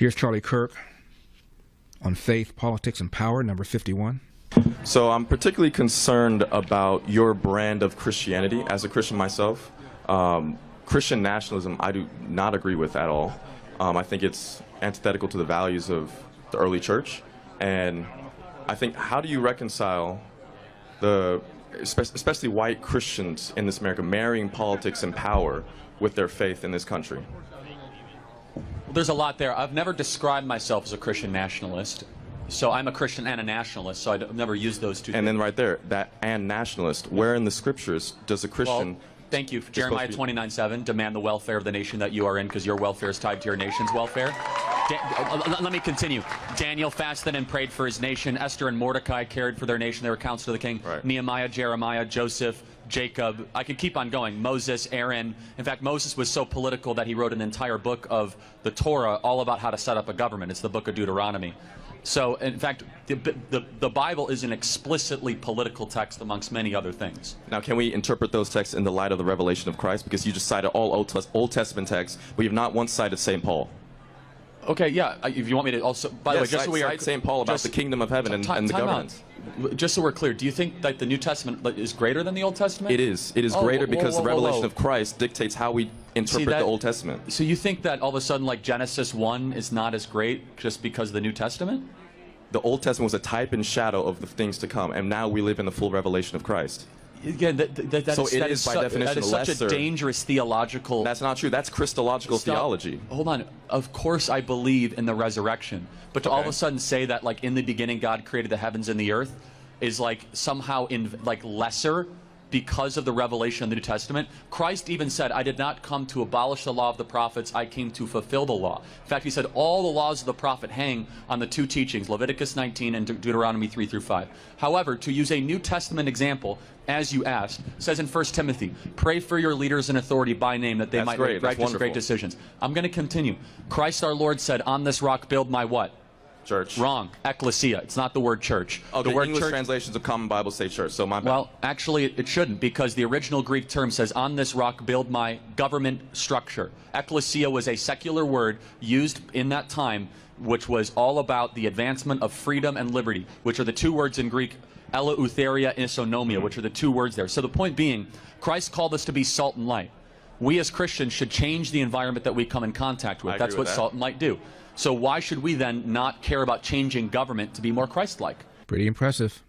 Here's Charlie Kirk on Faith, Politics, and Power, number 51. So I'm particularly concerned about your brand of Christianity. As a Christian myself, Christian nationalism I do not agree with at all. I think it's antithetical to the values of the early church. And I think, how do you reconcile especially white Christians in this America, marrying politics and power with their faith in this country? Well, there's a lot there. I've never described myself as a Christian nationalist. So I'm a Christian and a nationalist, so I've never used those two. And then right there, that and nationalist, where in the scriptures does a Christian... Well, thank you. Jeremiah 29:7, demand the welfare of the nation that you are in, because your welfare is tied to your nation's welfare. Let me continue. Daniel fasted and prayed for his nation. Esther and Mordecai cared for their nation. They were counsel to the king. Right. Nehemiah, Jeremiah, Joseph, Jacob. I could keep on going. Moses, Aaron. In fact, Moses was so political that he wrote an entire book of the Torah all about how to set up a government. It's the book of Deuteronomy. So, in fact, the Bible is an explicitly political text amongst many other things. Now, can we interpret those texts in the light of the revelation of Christ? Because you just cited all Old Testament texts, but you've not once cited St. Paul. Okay, yeah. If you want me to also, by the way, just so we are, cite St. Paul about the kingdom of heaven and the governance. Just so we're clear, do you think that the New Testament is greater than the Old Testament? It is. It is greater because the revelation of Christ dictates how we interpret the Old Testament. So you think that all of a sudden, like Genesis 1 is not as great just because of the New Testament? The Old Testament was a type and shadow of the things to come, and now we live in the full revelation of Christ. Again, that is by definition such a dangerous theological... That's not true. That's Christological theology. Hold on. Of course I believe in the resurrection. But to all of a sudden say that, like, in the beginning God created the heavens and the earth is, like, somehow lesser because of the revelation of the New Testament. Christ even said, I did not come to abolish the law of the prophets, I came to fulfill the law. In fact, he said all the laws of the prophet hang on the two teachings, Leviticus 19 and Deuteronomy 3 through 5. However, to use a New Testament example, as you asked, says in 1 Timothy, pray for your leaders in authority by name that they might make righteous and great decisions. I'm going to continue. Christ our Lord said, on this rock build my what? Church. Wrong. Ecclesia. It's not the word church. Oh, the word English translations of Common Bible say church, so my bad. Well, actually, it shouldn't, because the original Greek term says, on this rock build my government structure. Ecclesia was a secular word used in that time, which was all about the advancement of freedom and liberty, which are the two words in Greek, eleutheria, isonomia, which are the two words there. So the point being, Christ called us to be salt and light. We as Christians should change the environment that we come in contact with. That's what salt and light do. So why should we then not care about changing government to be more Christ-like? Pretty impressive.